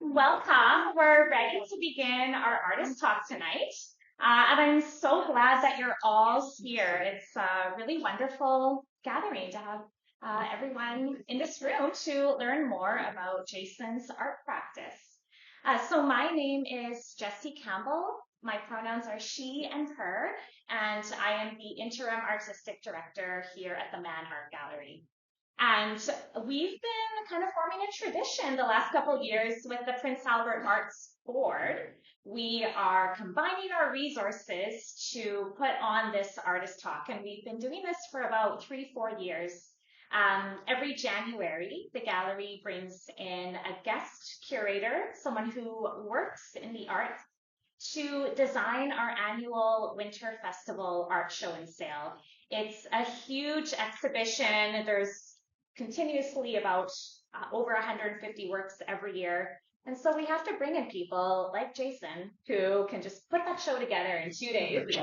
Welcome. We're ready to begin our artist talk tonight. And I'm so glad that you're all here. It's a really wonderful gathering to have everyone in this room to learn more about Jason's art practice. So my name is Jessie Campbell. My pronouns are she and her, and I am the interim artistic director here at the Man Art Gallery. And we've been kind of forming a tradition the last couple of years with the Prince Albert Arts Board. We are combining our resources to put on this artist talk, and we've been doing this for about 3-4 years. Every January, the gallery brings in a guest curator, someone who works in the arts, to design our annual Winter Festival art show and sale. It's a huge exhibition. There's continuously about over 150 works every year. And so we have to bring in people like Jason who can just put that show together in 2 days.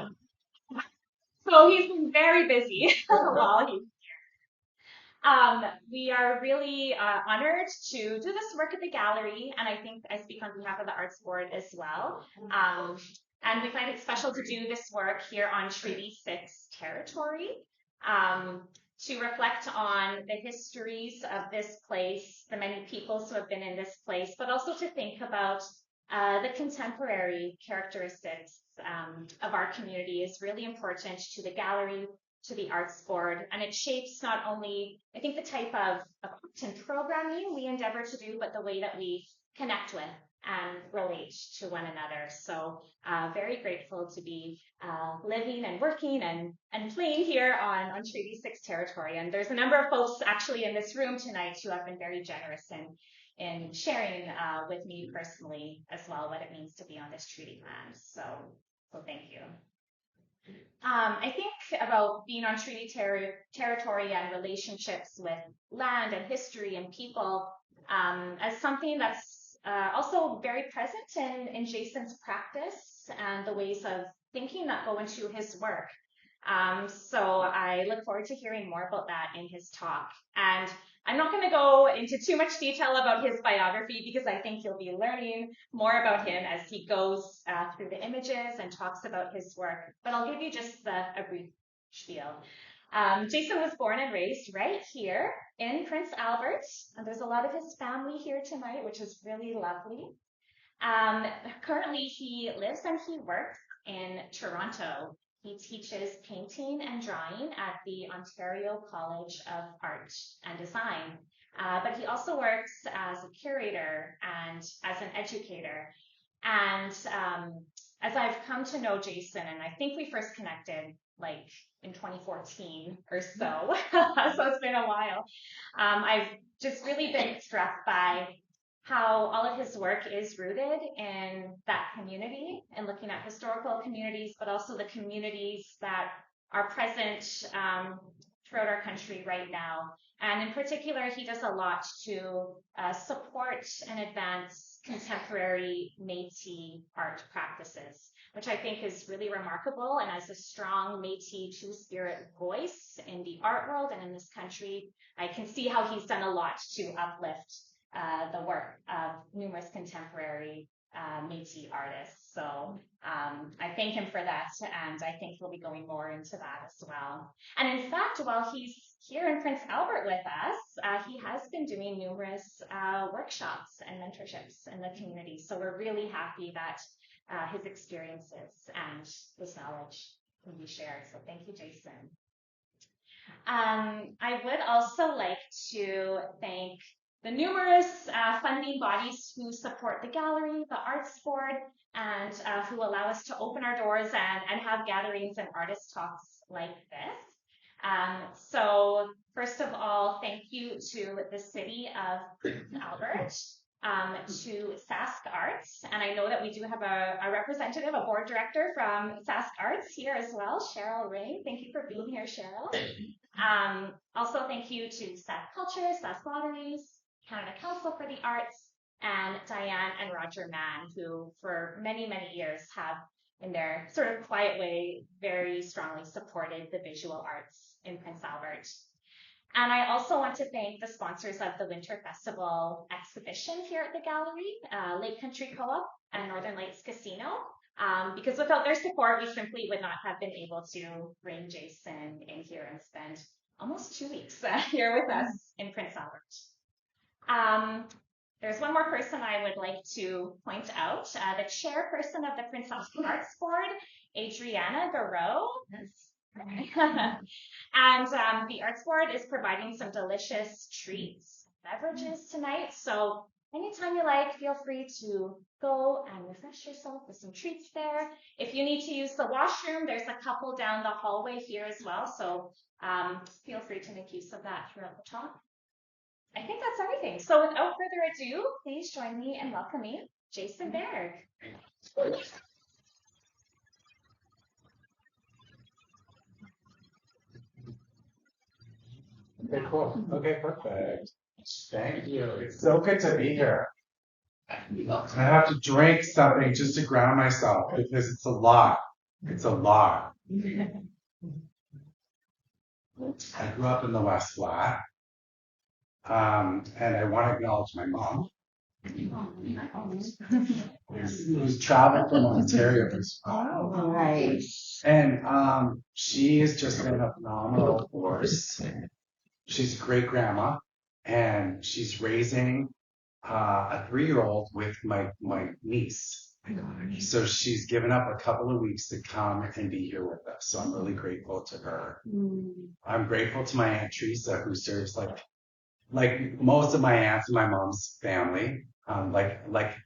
So he's been very busy while he's here. We are really honored to do this work at the gallery, and I think I speak on behalf of the Arts Board as well. And we find it special to do this work here on Treaty 6 territory. To reflect on the histories of this place, the many peoples who have been in this place, but also to think about the contemporary characteristics of our community is really important to the gallery, to the Arts Board, and it shapes not only, I think, the type of art and programming we endeavor to do, but the way that we connect with and relate to one another. So very grateful to be living and working and playing here on Treaty 6 territory. And there's a number of folks actually in this room tonight who have been very generous in sharing with me personally as well what it means to be on this treaty land. So thank you. I think about being on treaty territory and relationships with land and history and people as something that's also very present in Jason's practice and the ways of thinking that go into his work. So I look forward to hearing more about that in his talk. And I'm not going to go into too much detail about his biography because I think you'll be learning more about him as he goes through the images and talks about his work. But I'll give you just a brief spiel. Jason was born and raised right here in Prince Albert, and there's a lot of his family here tonight, which is really lovely. Currently, he lives and he works in Toronto. He teaches painting and drawing at the Ontario College of Art and Design, but he also works as a curator and as an educator. And as I've come to know Jason, and I think we first connected like in 2014 or so, so it's been a while. I've just really been struck by how all of his work is rooted in that community and looking at historical communities, but also the communities that are present throughout our country right now. And in particular, he does a lot to support and advance contemporary Métis art practices, which I think is really remarkable. And as a strong Métis two-spirit voice in the art world and in this country, I can see how he's done a lot to uplift the work of numerous contemporary Métis artists. So I thank him for that, and I think he'll be going more into that as well. And in fact, while he's here in Prince Albert with us, he has been doing numerous workshops and mentorships in the community. So we're really happy that his experiences and his knowledge can be shared. So thank you, Jason. I would also like to thank the numerous funding bodies who support the gallery, the Arts Board, and who allow us to open our doors and have gatherings and artist talks like this. So first of all, thank you to the City of Prince Albert, to Sask Arts, and I know that we do have a representative, a board director from Sask Arts here as well, Cheryl Ray. Thank you for being here, Cheryl. Also, thank you to Sask Culture, Sask Lotteries, Canada Council for the Arts, and Diane and Roger Mann, who for many, many years have, in their sort of quiet way, very strongly supported the visual arts in Prince Albert. And I also want to thank the sponsors of the Winter Festival exhibition here at the gallery, Lake Country Co-op and Northern Lights Casino, because without their support, we simply would not have been able to bring Jason in here and spend almost 2 weeks here with us in Prince Albert. There's one more person I would like to point out, the chairperson of the Prince Albert Arts Board, Adriana Garreau. And the Arts Board is providing some delicious treats, beverages tonight. So anytime you like, feel free to go and refresh yourself with some treats there. If you need to use the washroom, there's a couple down the hallway here as well. So feel free to make use of that throughout the talk. I think that's everything. So without further ado, please join me in welcoming Jason Baerg. Okay, cool. Okay, perfect. Thank you. It's so good to be here. I have to drink something just to ground myself because it's a lot. It's a lot. I grew up in the West Flat, and I want to acknowledge my mom, who's traveling from Ontario as well. Oh, nice. And she has just been a phenomenal force. She's a great grandma, and she's raising a 3-year-old with my niece. So she's given up a couple of weeks to come and be here with us. So I'm really grateful to her. I'm grateful to my Aunt Teresa, who serves like most of my aunts in my mom's family, like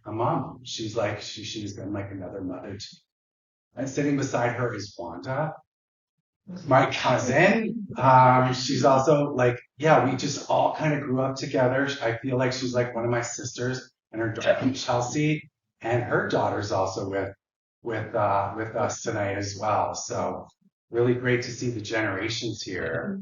a mom. She's been like another mother to me. And sitting beside her is Wanda, my cousin. She's also we just all kind of grew up together. I feel like she's like one of my sisters, and her daughter Chelsea, and her daughter's also with us tonight as well. So really great to see the generations here.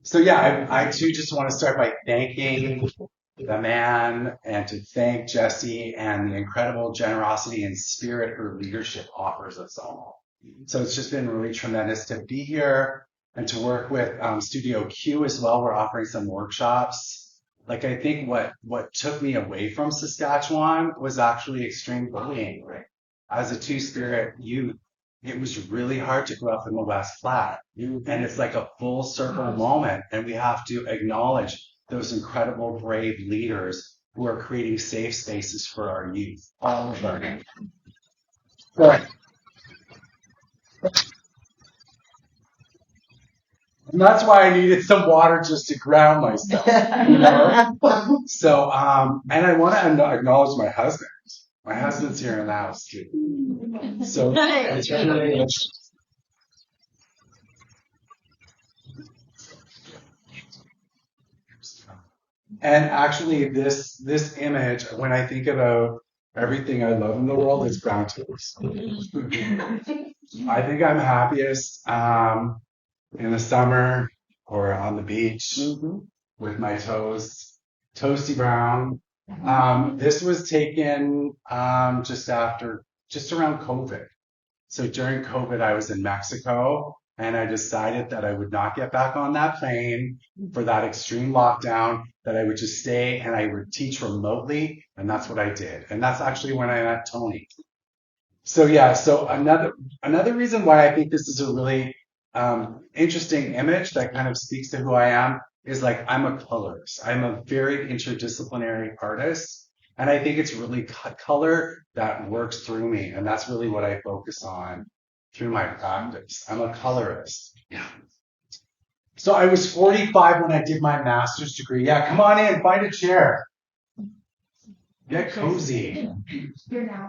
So yeah, I too just want to start by thanking the man and to thank Jessie and the incredible generosity and spirit her leadership offers us all. So it's just been really tremendous to be here and to work with Studio Q as well. We're offering some workshops. I think what took me away from Saskatchewan was actually extreme bullying. Right? As a Two-Spirit youth, it was really hard to grow up in the West Flat. And it's like a full circle moment. And we have to acknowledge those incredible, brave leaders who are creating safe spaces for our youth. All of our youth. Right. And that's why I needed some water just to ground myself, So, and I want to acknowledge my husband. My husband's here in the house too. So, and actually, this image, when I think about everything I love in the world, it's brown toast. I think I'm happiest in the summer or on the beach with my toast, toasty brown. This was taken just around COVID. So during COVID, I was in Mexico, and I decided that I would not get back on that plane for that extreme lockdown, that I would just stay and I would teach remotely, and that's what I did. And that's actually when I met Tony. So yeah, so another reason why I think this is a really interesting image that kind of speaks to who I am is I'm a colorist. I'm a very interdisciplinary artist, and I think it's really color that works through me, and that's really what I focus on through my practice. I'm a colorist. Yeah. So I was 45 when I did my master's degree. Yeah, come on in, find a chair. Get cozy.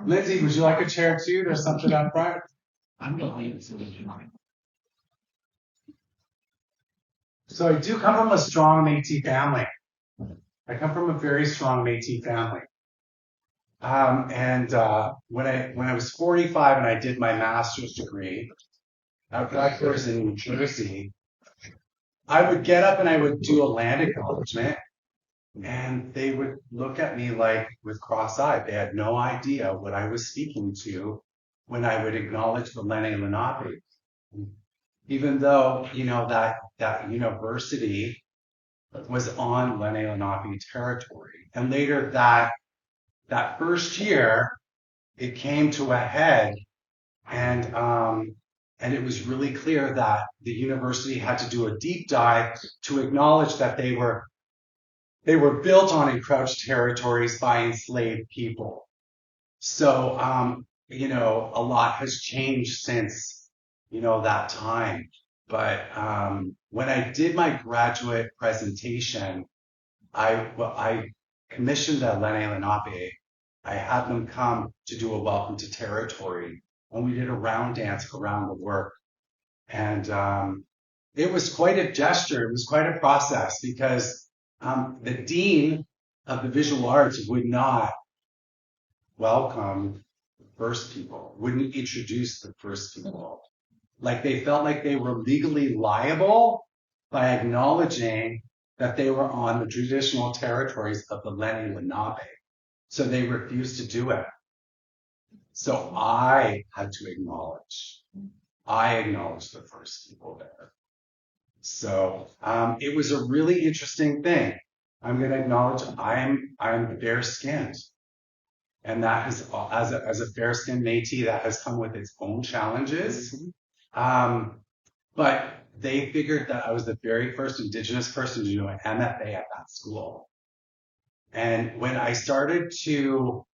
Lindsay, would you like a chair too? There's something up front. I'm not leaving. So I do come from a strong Métis family. I come from a very strong Métis family. When I was 45 and I did my master's degree at Rutgers in New Jersey, I would get up and I would do a land acknowledgement, and they would look at me with cross-eyed. They had no idea what I was speaking to when I would acknowledge the Lenni Lenape. Even though, that university was on Lenni Lenape territory. And later that first year, it came to a head, and it was really clear that the university had to do a deep dive to acknowledge that they were built on encroached territories by enslaved people. So, a lot has changed since, that time. But when I did my graduate presentation, I commissioned a Lenni Lenape. I had them come to do a welcome to territory, and we did a round dance around the work. And it was quite a gesture. It was quite a process because the dean of the visual arts would not welcome the first people, wouldn't introduce the first people. Like they felt like they were legally liable by acknowledging that they were on the traditional territories of the Lenni Lenape. So they refused to do it. So I had to acknowledge the first people there. So it was a really interesting thing. I'm going to acknowledge I'm fair-skinned. And that has, as a fair-skinned Métis, that has come with its own challenges. But they figured that I was the very first Indigenous person to do an MFA at that school. And when I started to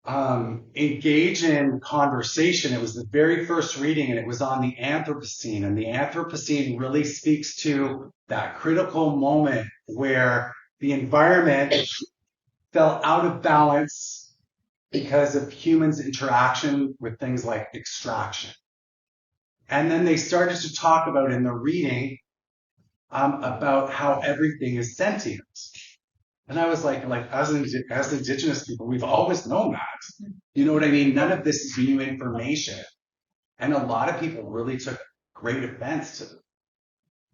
engage in conversation, it was the very first reading, and it was on the Anthropocene. And the Anthropocene really speaks to that critical moment where the environment fell out of balance because of humans' interaction with things like extraction. And then they started to talk about in the reading about how everything is sentient. And I was like as Indigenous people, we've always known that. You know what I mean? None of this is new information. And a lot of people really took great offense to it.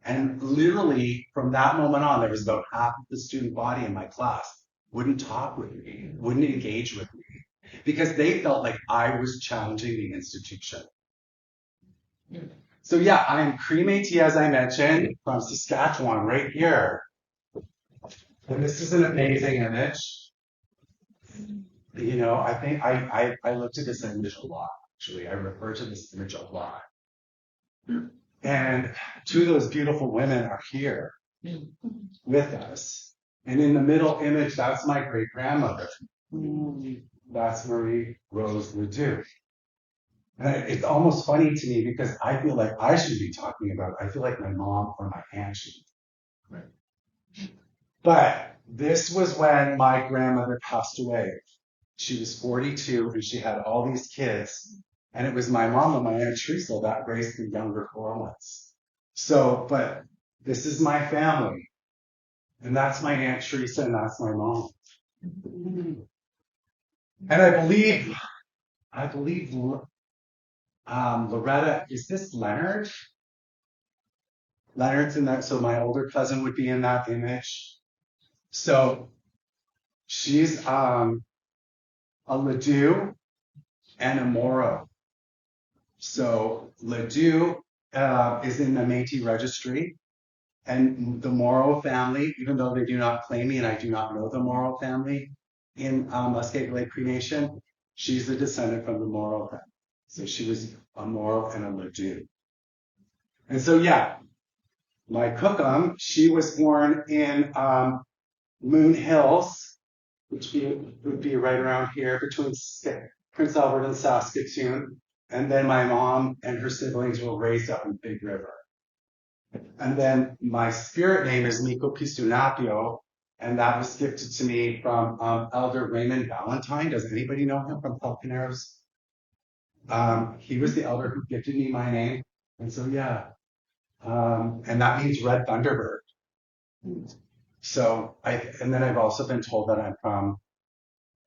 And literally from that moment on, there was about half of the student body in my class wouldn't talk with me, wouldn't engage with me, because they felt like I was challenging the institution. So yeah, I am Cree Métis, as I mentioned, from Saskatchewan, right here. And this is an amazing image. I think I looked at this image a lot, actually. I refer to this image a lot. And two of those beautiful women are here with us. And in the middle image, that's my great-grandmother. That's Marie Rose Ledoux. And it's almost funny to me because I feel like I should be talking about it. I feel like my mom or my aunt should. Right. But this was when my grandmother passed away. She was 42 and she had all these kids. And it was my mom and my Aunt Teresa that raised the younger four ones. So, but this is my family. And that's my Aunt Teresa and that's my mom. And I believe Loretta, is this Leonard? Leonard's in that, so my older cousin would be in that image. So she's a Ledoux and a Moro. So Ledoux is in the Métis registry, and the Moro family, even though they do not claim me, and I do not know the Moro family in Muskeg Cree Nation, she's a descendant from the Moro family. So she was a Moro and a Ledoux. And so, yeah, my Cookham, she was born in Moon Hills, which would be right around here between Prince Albert and Saskatoon. And then my mom and her siblings were raised up in Big River. And then my spirit name is Miko Pistunapio, and that was gifted to me from Elder Raymond Valentine. Does anybody know him from Falconeros? He was the elder who gifted me my name. And so, yeah. And that means Red Thunderbird. So and then I've also been told that I'm from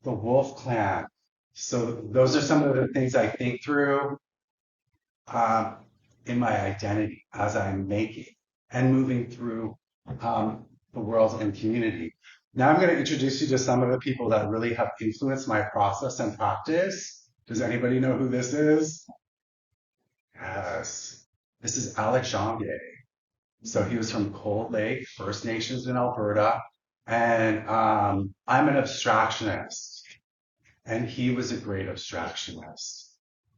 the Wolf Clan. So those are some of the things I think through in my identity as I'm making and moving through the world and community. Now I'm going to introduce you to some of the people that really have influenced my process and practice. Does anybody know who this is? Yes. This is Alex Janvier. So he was from Cold Lake, First Nations in Alberta. And I'm an abstractionist. And he was a great abstractionist.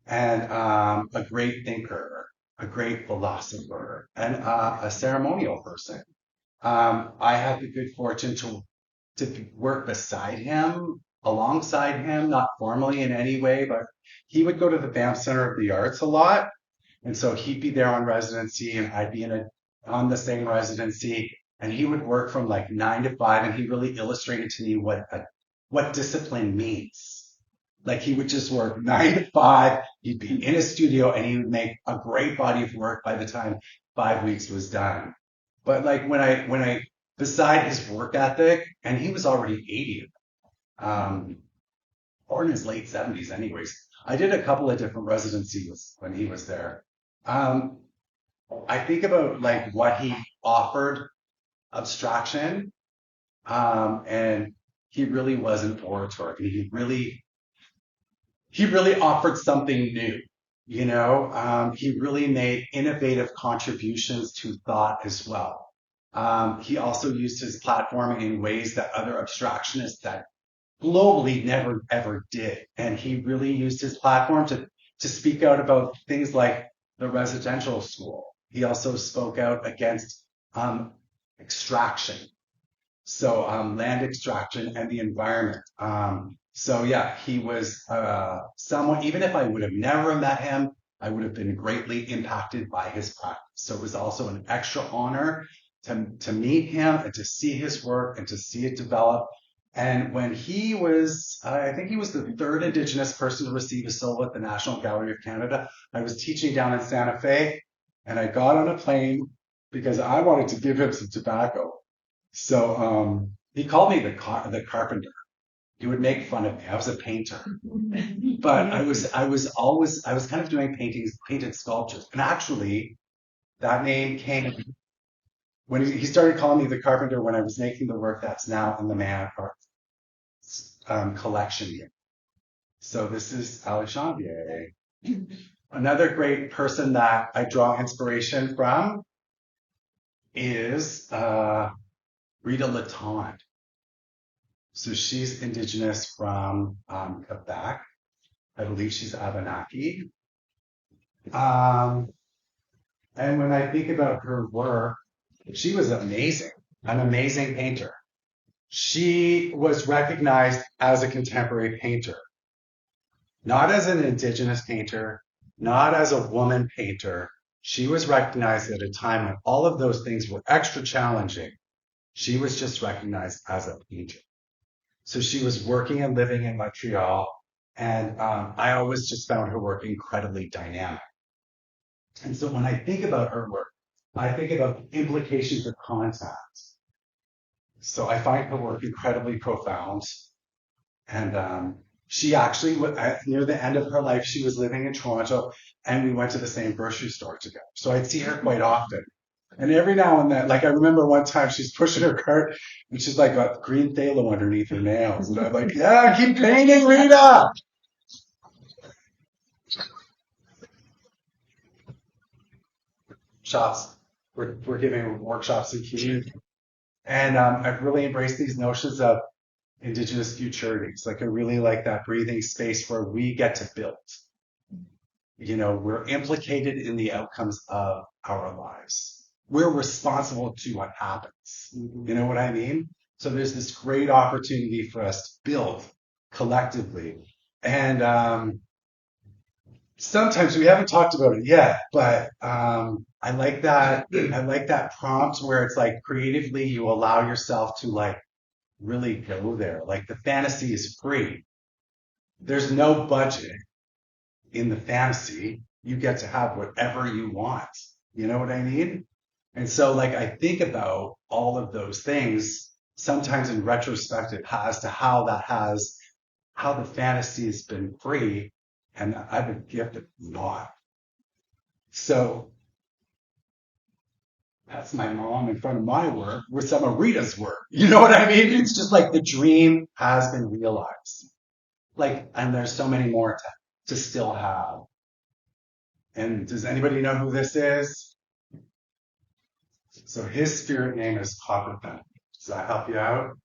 And a great thinker, a great philosopher, and a ceremonial person. I had the good fortune to work beside him, alongside him, not formally in any way, but he would go to the Banff Center of the Arts a lot. And so he'd be there on residency and I'd be on the same residency. And he would work from like 9 to 5 and he really illustrated to me what discipline means. Like he would just work 9 to 5. He'd be in a studio and he would make a great body of work by the time 5 weeks was done. But like when I beside his work ethic, and he was already 80, or in his late 70s anyways. I did a couple of different residencies when he was there. I think about like what he offered abstraction, and he really was an orator. He really offered something new. He really made innovative contributions to thought as well. He also used his platform in ways that other abstractionists that globally never ever did. And he really used his platform to speak out about things like the residential school. He also spoke out against extraction. So land extraction and the environment. So yeah, he was someone, even if I would have never met him, I would have been greatly impacted by his practice. So it was also an extra honor to meet him and to see his work and to see it develop. And when he was, I think he was the third Indigenous person to receive a solo at the National Gallery of Canada. I was teaching down in Santa Fe and I got on a plane because I wanted to give him some tobacco. So he called me the carpenter. He would make fun of me. I was a painter, but I was kind of doing painted sculptures. And actually, that name came when he started calling me the carpenter when I was making the work that's now in the Man Art collection here. So this is Alexandre. Another great person that I draw inspiration from is Rita Latond. So she's Indigenous from Quebec. I believe she's Abenaki. And when I think about her work, she was amazing, an amazing painter. She was recognized as a contemporary painter, not as an Indigenous painter, not as a woman painter. She was recognized at a time when all of those things were extra challenging. She was just recognized as a painter. So she was working and living in Montreal, and I always just found her work incredibly dynamic. And so when I think about her work, I think about the implications of contact. So I find her work incredibly profound. And she actually, near the end of her life, she was living in Toronto, and we went to the same grocery store together. So I'd see her quite often. And every now and then, like I remember one time she's pushing her cart and she's like got green phthalo underneath her nails. And I'm like, yeah, keep painting, Rita. Shops. We're giving workshops in community. And I've really embraced these notions of Indigenous futurities. Like I really like that breathing space where we get to build. We're implicated in the outcomes of our lives. We're responsible to what happens. You know what I mean? So there's this great opportunity for us to build collectively. And sometimes we haven't talked about it yet, but I like that prompt where it's like creatively you allow yourself to like really go there. Like the fantasy is free. There's no budget in the fantasy. You get to have whatever you want. You know what I mean? And so like I think about all of those things sometimes in retrospective as to how the fantasy has been free and I've been gifted a lot. So that's my mom in front of my work with some of Rita's work. You know what I mean? It's just like the dream has been realized. Like, and there's so many more to still have. And does anybody know who this is? So his spirit name is Copperthumb. Does that help you out?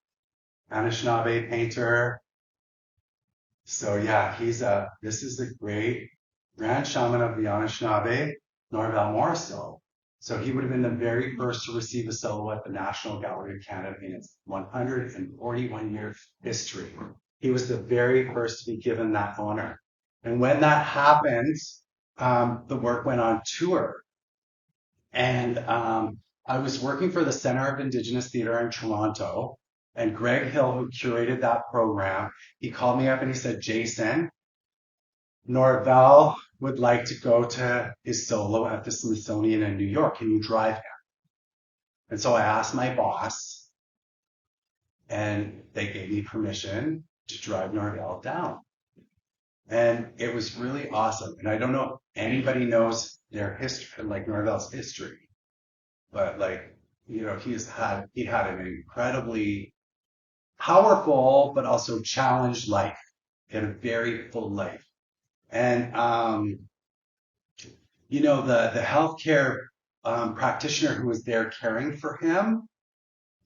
Anishinaabe painter. So yeah, this is the great grand shaman of the Anishinaabe, Norval Morrisville. So he would have been the very first to receive a solo at the National Gallery of Canada in its 141-year history. He was the very first to be given that honor. And when that happened, the work went on tour. And I was working for the Center of Indigenous Theatre in Toronto, and Greg Hill, who curated that program, he called me up and he said, Jason, Norval would like to go to his solo at the Smithsonian in New York. Can you drive him? And so I asked my boss, and they gave me permission to drive Norval down. And it was really awesome. And I don't know if anybody knows their history, like Norval's history, but like, you know, he had an incredibly powerful, but also challenged life. He had a very full life. And, you know, the healthcare practitioner who was there caring for him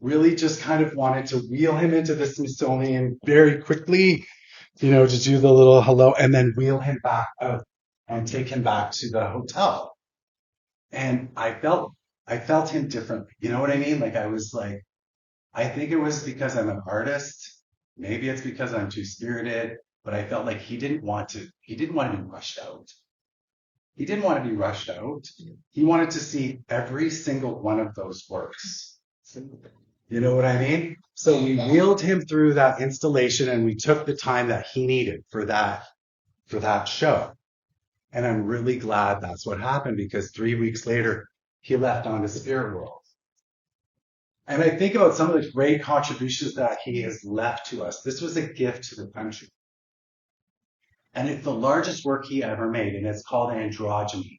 really just kind of wanted to wheel him into the Smithsonian very quickly, you know, to do the little hello and then wheel him back out and take him back to the hotel. And I felt him differently. You know what I mean? Like I was like, I think it was because I'm an artist. Maybe it's because I'm too spirited, but I felt like he didn't want to be rushed out. He didn't want to be rushed out. He wanted to see every single one of those works. You know what I mean? So we wheeled him through that installation and we took the time that he needed for that show. And I'm really glad that's what happened because 3 weeks later, he left on to spirit world. And I think about some of the great contributions that he has left to us. This was a gift to the country. And it's the largest work he ever made, and it's called Androgyny.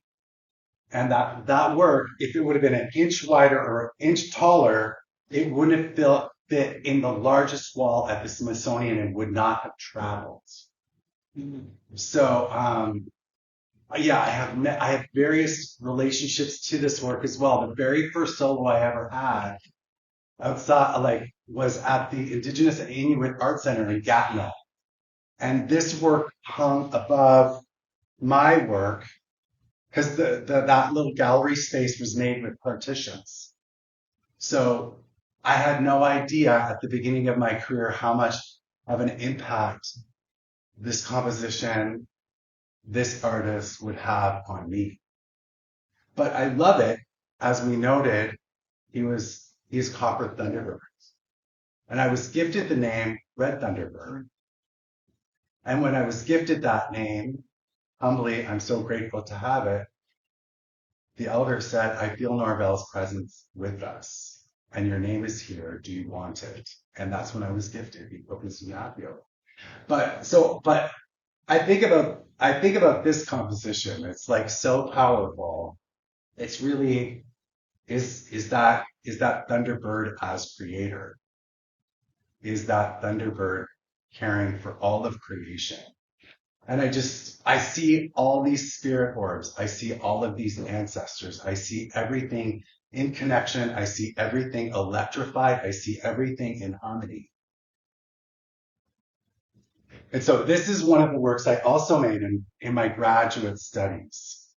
And that work, if it would have been an inch wider or an inch taller, it wouldn't have fit in the largest wall at the Smithsonian and would not have traveled. So, yeah, I have various relationships to this work as well. The very first solo I ever had outside, was at the Indigenous and Inuit Art Center in Gatineau. And this work hung above my work because that little gallery space was made with partitions. So I had no idea at the beginning of my career how much of an impact this composition, this artist would have on me. But I love it. As we noted, he's Copper Thunderbird. And I was gifted the name Red Thunderbird. And when I was gifted that name, humbly, I'm so grateful to have it. The elder said, I feel Norval's presence with us. And your name is here. Do you want it? And that's when I was gifted. But I think about this composition. It's like so powerful. It's really is that Thunderbird as creator? Is that Thunderbird caring for all of creation? And I see all these spirit orbs. I see all of these ancestors. I see everything in connection. I see everything electrified. I see everything in harmony. And so this is one of the works I also made in my graduate studies.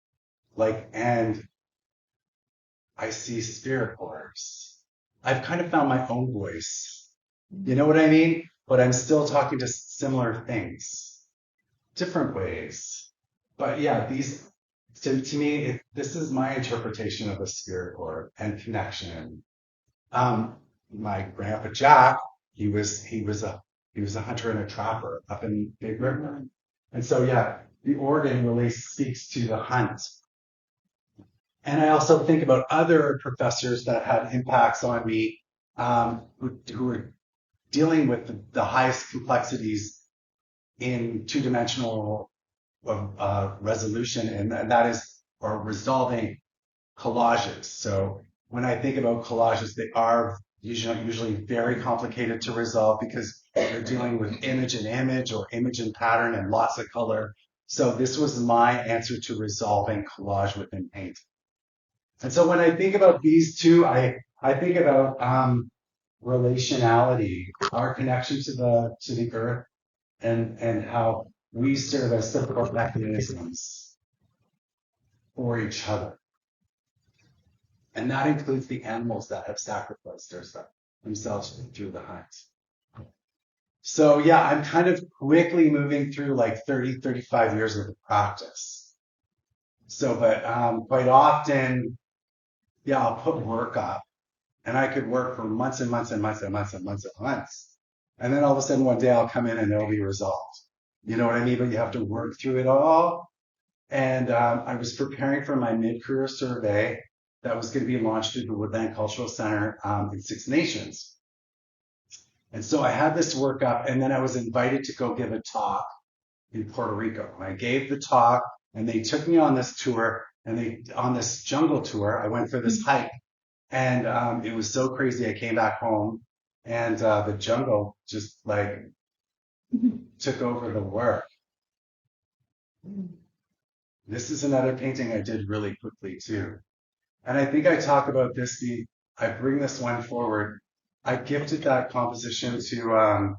And I see spirit orbs. I've kind of found my own voice. You know what I mean? But I'm still talking to similar things, different ways. But yeah, to me, this is my interpretation of a spirit orb and connection. My grandpa Jack, he was a hunter and a trapper up in Big River. And so, yeah, the organ really speaks to the hunt. And I also think about other professors that had impacts on me, who were dealing with the highest complexities in two-dimensional resolution, and that is, or resolving collages. So when I think about collages, they are usually very complicated to resolve because you're dealing with image and image or image and pattern and lots of color. So this was my answer to resolving collage within paint. And so when I think about these two, I think about relationality, our connection to the earth, and how we serve as support mechanisms for each other. And that includes the animals that have sacrificed themselves through the hunt. So yeah, I'm kind of quickly moving through like 30, 35 years of practice. So, but quite often, yeah, I'll put work up, and I could work for months and months and months and months and months and months. And then all of a sudden one day I'll come in and it'll be resolved. You know what I mean? But you have to work through it all. And I was preparing for my mid-career survey that was going to be launched through the Woodland Cultural Center in Six Nations. And so I had this work up, and then I was invited to go give a talk in Puerto Rico. And I gave the talk, and they took me on this tour, and on this jungle tour, I went for this hike. And it was so crazy. I came back home, and the jungle just like took over the work. This is another painting I did really quickly too. And I think I talk about this, I bring this one forward. I gifted that composition to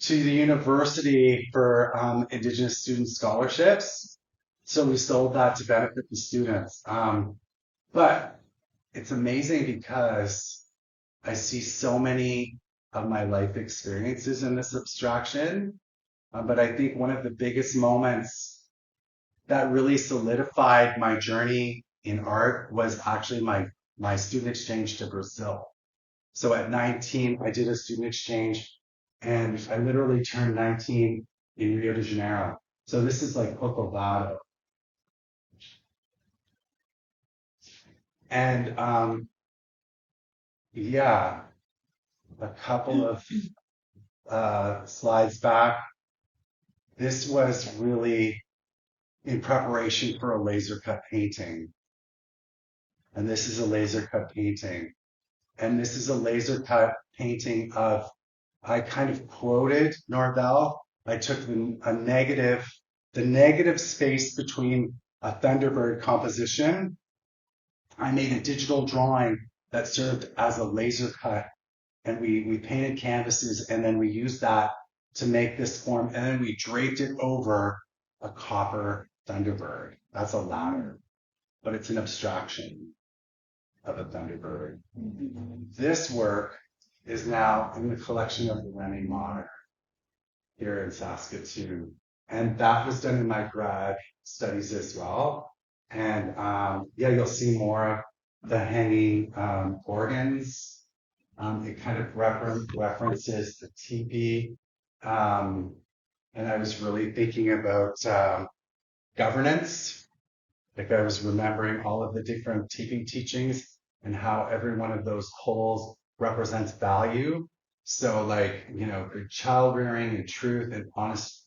the university for Indigenous student scholarships. So we sold that to benefit the students. But it's amazing because I see so many of my life experiences in this abstraction. But I think one of the biggest moments that really solidified my journey in art was actually my student exchange to Brazil. So at 19, I did a student exchange, and I literally turned 19 in Rio de Janeiro. So this is like Corcovado. And yeah, a couple of slides back, this was really in preparation for a laser cut painting. And this is a laser cut painting. And this is a laser cut painting I kind of quoted Norvell. I took the negative space between a Thunderbird composition. I made a digital drawing that served as a laser cut, and we painted canvases, and then we used that to make this form, and then we draped it over a copper Thunderbird. That's a ladder, but it's an abstraction of a Thunderbird. This work is now in the collection of the Remy Modern here in Saskatchewan. And that was done in my grad studies as well. And yeah, you'll see more of the hanging organs. It kind of references the teepee. And I was really thinking about governance. Like I was remembering all of the different teepee teachings and how every one of those holes represents value. So like, good child rearing and truth and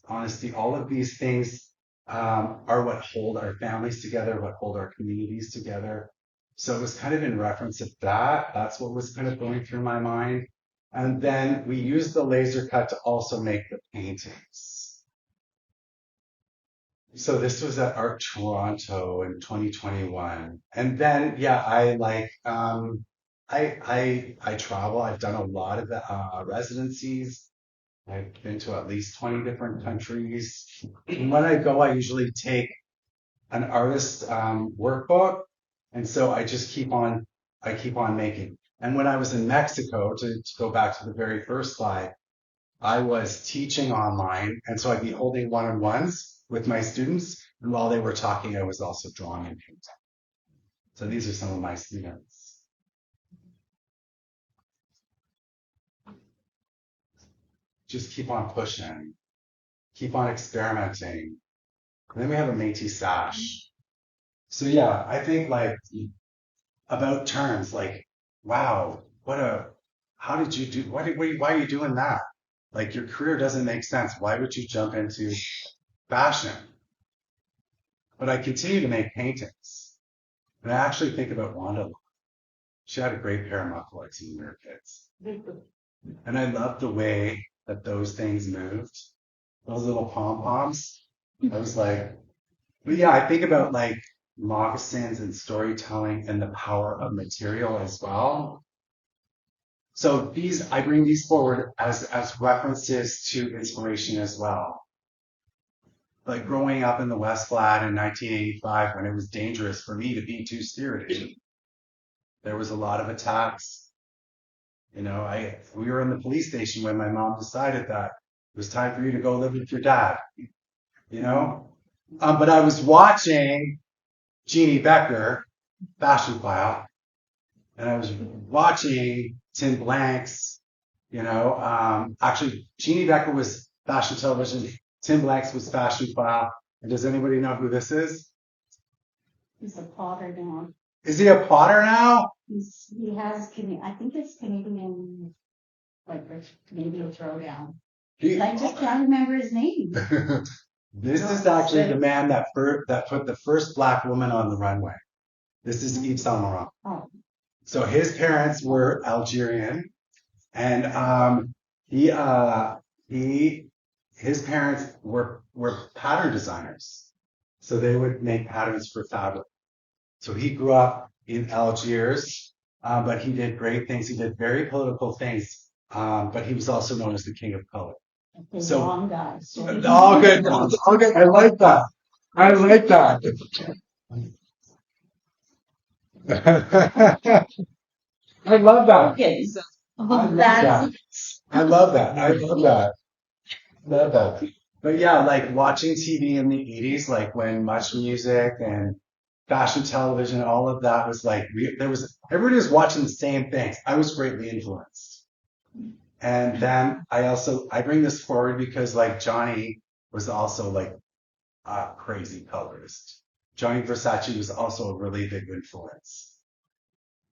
honesty, all of these things are what hold our families together, what hold our communities together. So it was kind of in reference of that. That's what was kind of going through my mind. And then we used the laser cut to also make the paintings. So this was at Art Toronto in 2021. And then, yeah, I travel. I've done a lot of residencies. I've been to at least 20 different countries. And when I go, I usually take an artist workbook. And so I just keep on making. And when I was in Mexico, to go back to the very first slide, I was teaching online. And so I'd be holding one-on-ones with my students. And while they were talking, I was also drawing and painting. So these are some of my students. Just keep on pushing, keep on experimenting. And then we have a Métis sash. So yeah, I think like about terms, like, wow, how did you do, why are you doing that? Like your career doesn't make sense. Why would you jump into fashion? But I continue to make paintings. And I actually think about Wanda. She had a great pair of mufflers when we were kids. And I love the way that those things moved. Those little pom-poms. I was like, but yeah, I think about like, moccasins and storytelling and the power of material as well. So I bring these forward as references to inspiration as well. Like growing up in the West Flat in 1985 when it was dangerous for me to be two-spirited. There was a lot of attacks. We were in the police station when my mom decided that it was time for you to go live with your dad. But I was watching Jeannie Becker, Fashion File, and I was watching Tim Blanks, actually Jeannie Becker was Fashion Television, Tim Blanks was Fashion File. And does anybody know who this is? He's a potter now. Is he a potter now? He has, I think it's Canadian, like Canadian Throwdown. I just can't remember his name. This is actually the man that put the first black woman on the runway. This is Yves Saint Laurent. Oh. So his parents were Algerian, and his parents were pattern designers. So they would make patterns for fabric. So he grew up in Algiers, but he did great things. He did very political things, but he was also known as the king of color. So long guy. All good. I like that. I love that. Okay, so I love that. But yeah, like watching TV in the 80s, like when Much Music and fashion television, all of that was like, everybody was watching the same things. I was greatly influenced. And then I bring this forward because like Johnny was also like a crazy colorist. Johnny Versace was also a really big influence.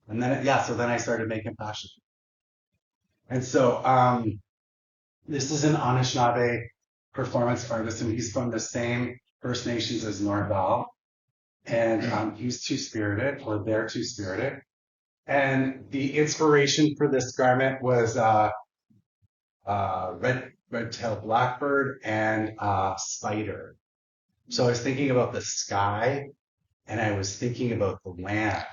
And then, so then I started making fashion. And so, this is an Anishinaabe performance artist, and he's from the same First Nations as Norval. And he's two-spirited, or they're two-spirited. And the inspiration for this garment was red-tailed blackbird and spider. So I was thinking about the sky, and I was thinking about the land.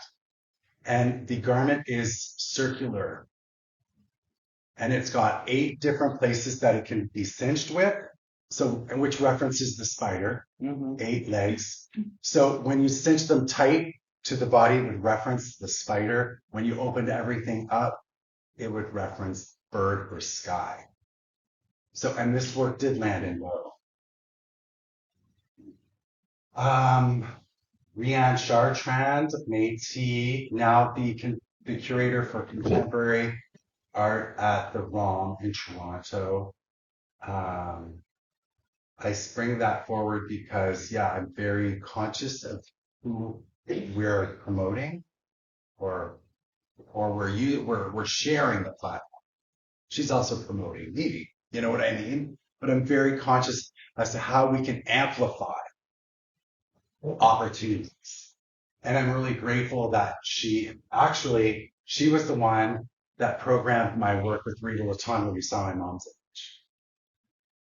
And the garment is circular. And it's got 8 different places that it can be cinched with. So, which references the spider, 8 legs. So when you cinch them tight to the body, it would reference the spider. When you opened everything up, it would reference bird or sky. So, and this work did land in Lowe. Rianne Chartrand, Métis, now the curator for contemporary art at the ROM in Toronto. I bring that forward because, I'm very conscious of who we're promoting, or we're sharing the platform. She's also promoting me, you know what I mean? But I'm very conscious as to how we can amplify opportunities. And I'm really grateful that she was the one that programmed my work with Rita Laton when we saw my mom's age.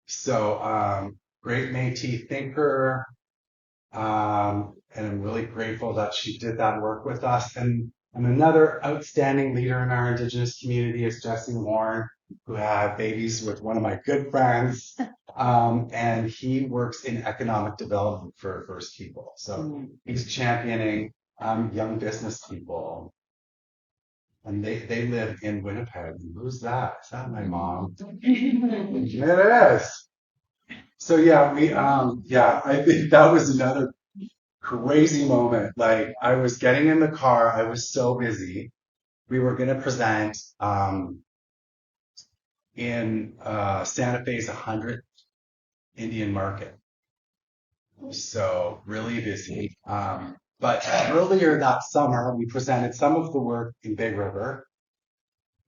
So, great Métis thinker, and I'm really grateful that she did that work with us. And another outstanding leader in our Indigenous community is Jesse Warren, who had babies with one of my good friends, and he works in economic development for First People. So he's championing young business people. And they live in Winnipeg. Who's that? Is that my mom? It is. So I think that was another crazy moment. Like I was getting in the car, I was so busy. We were going to present in Santa Fe's 100th Indian Market. So really busy. But earlier that summer, we presented some of the work in Big River,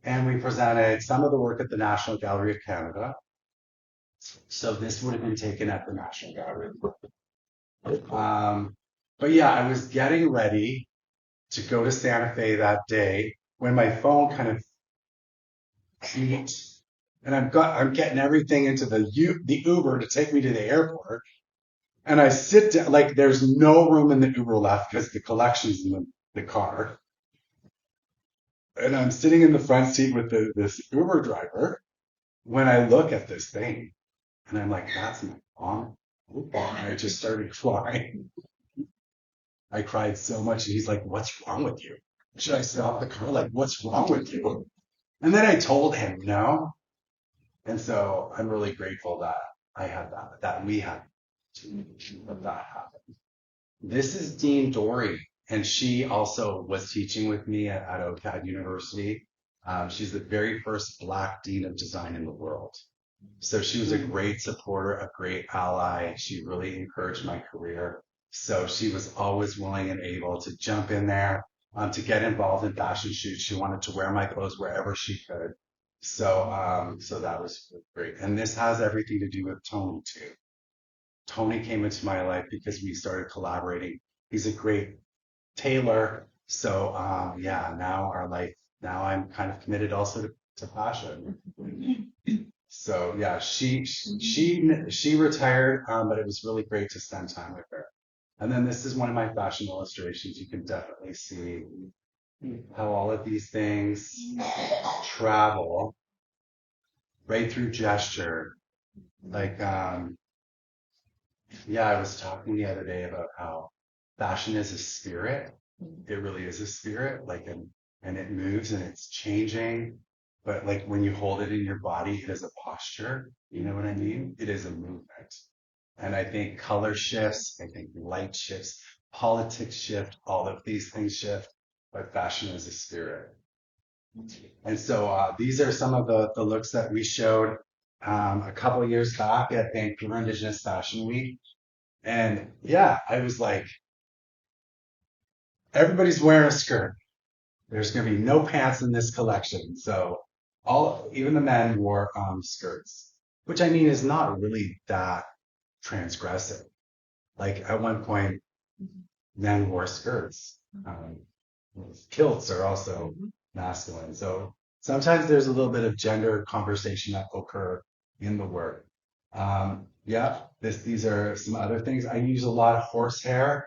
and we presented some of the work at the National Gallery of Canada. So this would have been taken at the National Gallery. But I was getting ready to go to Santa Fe that day when my phone kind of beeped, and I'm getting everything into the Uber to take me to the airport. And I sit down, like there's no room in the Uber left because the collection's in the car. And I'm sitting in the front seat with this Uber driver when I look at this thing and I'm like, that's my mom. And I just started crying. I cried so much. And he's like, what's wrong with you? Should I stop the car? Like, what's wrong with you? And then I told him, And so I'm really grateful that I had that we had that happen. This is Dean Dory, and she also was teaching with me at OCAD University. She's the very first Black Dean of Design in the world. So she was a great supporter, a great ally. She really encouraged my career. So she was always willing and able to jump in there, to get involved in fashion shoots. She wanted to wear my clothes wherever she could. So that was great. And this has everything to do with Tony too. Tony came into my life because we started collaborating. He's a great tailor. So now I'm kind of committed also to fashion. So yeah, she retired, but it was really great to spend time with her. And then this is one of my fashion illustrations. You can definitely see how all of these things travel right through gesture. Like, I was talking the other day about how fashion is a spirit. It really is a spirit, and it moves and it's changing. But like when you hold it in your body, it is a posture. You know what I mean? It is a movement. And I think color shifts, I think light shifts, politics shift, all of these things shift, but fashion is a spirit. And so these are some of the looks that we showed a couple of years back at Vancouver Indigenous Fashion Week. And yeah, I was like, everybody's wearing a skirt. There's going to be no pants in this collection. So even the men wore skirts, which I mean is not really that transgressive. Like at one point, men wore skirts. Kilts are also masculine. So sometimes there's a little bit of gender conversation that occur in the work. These are some other things. I use a lot of horsehair.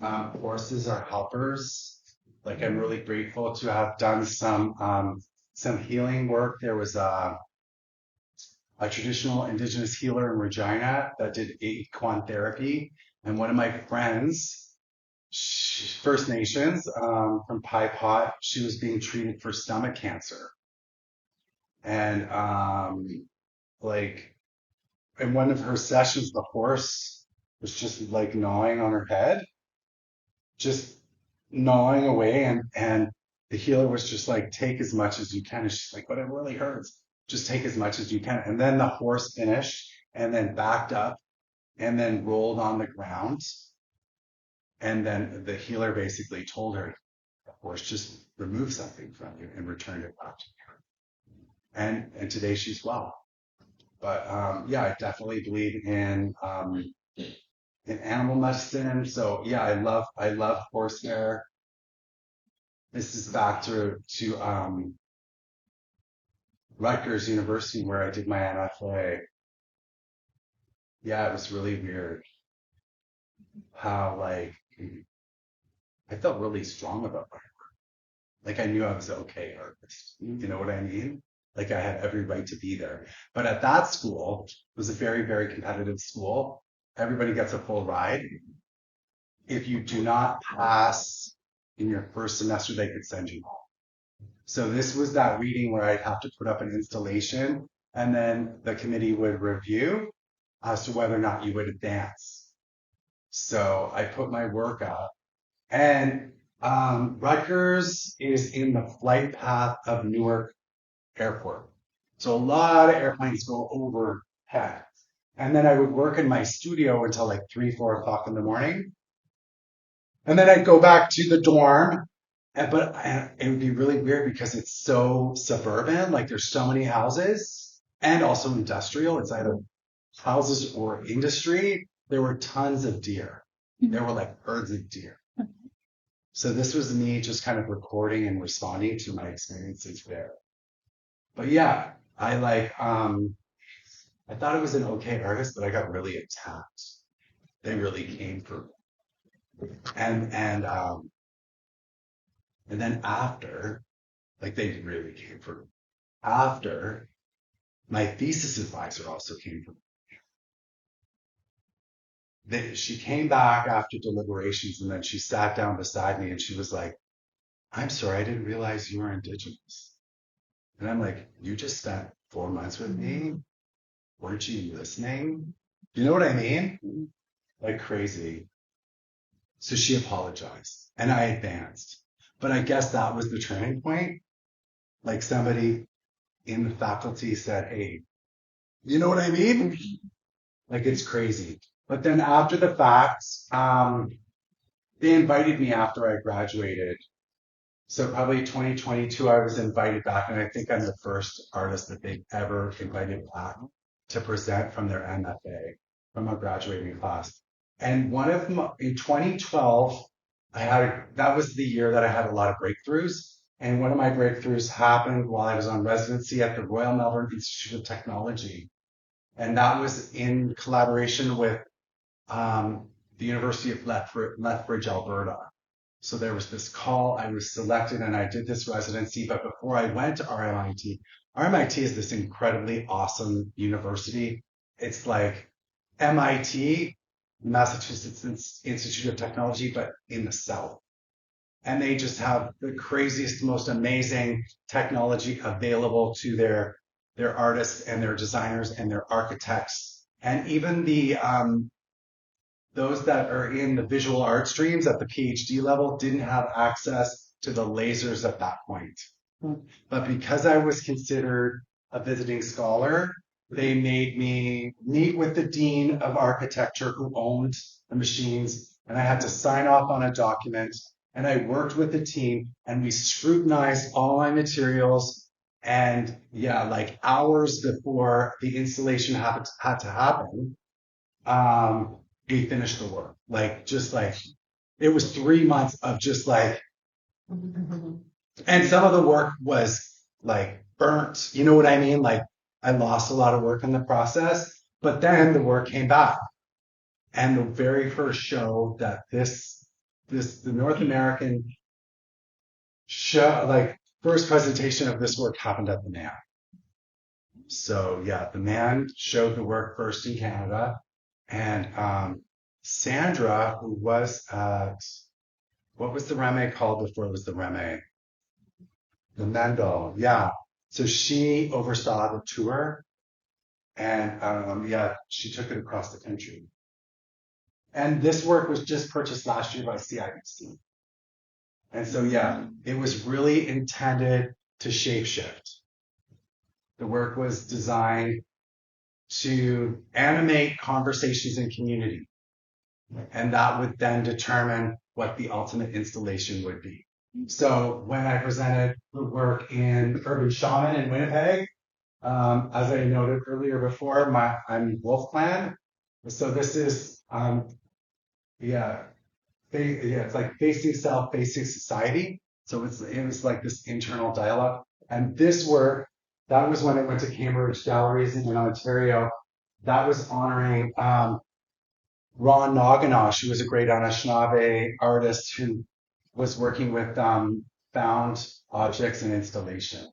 Horses are helpers. Like I'm really grateful to have done some healing work. There was a traditional Indigenous healer in Regina that did equine therapy, and one of my friends, First Nations, from Pie Pot, she was being treated for stomach cancer, and in one of her sessions, the horse was just like gnawing on her head, just gnawing away, and the healer was just like, take as much as you can. And she's like, but it really hurts. Just take as much as you can. And then the horse finished and then backed up and then rolled on the ground. And then the healer basically told her, the horse just removed something from you and returned it back to you. And today she's well. But I definitely believe in animal medicine. So yeah, I love horsehair. This is back to Rutgers University where I did my MFA. Yeah, it was really weird how I felt really strong about my work. Like I knew I was an okay artist. You know what I mean? Like I had every right to be there. But at that school, it was a very, very competitive school. Everybody gets a full ride. If you do not pass in your first semester, they could send you home. So this was that reading where I'd have to put up an installation and then the committee would review as to whether or not you would advance. So I put my work up, and Rutgers is in the flight path of Newark Airport. So a lot of airplanes go overhead. And then I would work in my studio until like 3, 4 o'clock in the morning. And then I'd go back to the dorm. But it would be really weird because it's so suburban. Like there's so many houses and also industrial. It's either houses or industry. There were tons of deer. There were like herds of deer. So this was me just kind of recording and responding to my experiences there. But yeah, I thought I was an okay artist, but I got really attacked. They really came for me. And then after, like they really came for me. After, my thesis advisor also came for me. She came back after deliberations and then she sat down beside me and she was like, I'm sorry, I didn't realize you were Indigenous. And I'm like, you just spent 4 months with me? Weren't you listening? You know what I mean? Like crazy. So she apologized and I advanced. But I guess that was the turning point. Like somebody in the faculty said, hey, you know what I mean? Like it's crazy. But then after the fact, they invited me after I graduated. So probably 2022, I was invited back, and I think I'm the first artist that they've ever invited back to present from their MFA, from a graduating class. And one of them in 2012, that was the year that I had a lot of breakthroughs. And one of my breakthroughs happened while I was on residency at the Royal Melbourne Institute of Technology. And that was in collaboration with the University of Lethbridge, Alberta. So there was this call, I was selected and I did this residency, but before I went to RMIT is this incredibly awesome university. It's like MIT, Massachusetts Institute of Technology, but in the South. And they just have the craziest, most amazing technology available to their artists and their designers and their architects. And even those that are in the visual art streams at the PhD level didn't have access to the lasers at that point. But because I was considered a visiting scholar, they made me meet with the dean of architecture who owned the machines, and I had to sign off on a document, and I worked with the team, and we scrutinized all my materials, and yeah, like hours before the installation had to happen, we finished the work. Like, just like, it was 3 months of just like, and some of the work was like burnt. You know what I mean? Like, I lost a lot of work in the process, but then the work came back. And the very first show that the North American show, like, first presentation of this work happened at the Man. So yeah, the Man showed the work first in Canada. And Sandra, who was at, what was the Reme called before it was the Reme? The Mendel, yeah. So she oversaw the tour, and yeah, she took it across the country. And this work was just purchased last year by CIBC. And so yeah, it was really intended to shapeshift. The work was designed to animate conversations in community. And that would then determine what the ultimate installation would be. So when I presented the work in Urban Shaman in Winnipeg, as I noted earlier before, I'm Wolf Clan. So this is, it's like facing self, facing society. So it was like this internal dialogue. And this work, that was when I went to Cambridge Galleries in Ontario. That was honoring Ron Naganosh, who was a great Anishinaabe artist who was working with found objects and installation.